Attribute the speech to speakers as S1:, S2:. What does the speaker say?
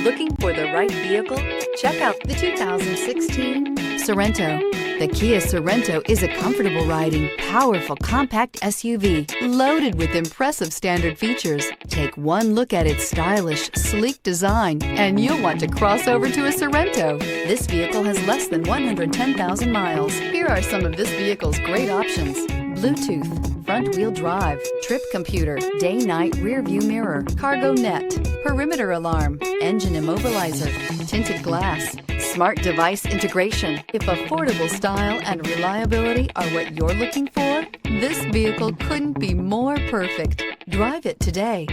S1: Looking for the right vehicle? Check out the 2016 Sorento. The Kia Sorento is a comfortable riding, powerful compact SUV loaded with impressive standard features. Take one look at its stylish, sleek design and you'll want to cross over to a Sorento. This vehicle has less than 110,000 miles. Here are some of this vehicle's great options: Bluetooth, front-wheel drive, trip computer, day-night rear-view mirror, cargo net, perimeter alarm, engine immobilizer, tinted glass, smart device integration. If affordable style and reliability are what you're looking for, this vehicle couldn't be more perfect. Drive it today.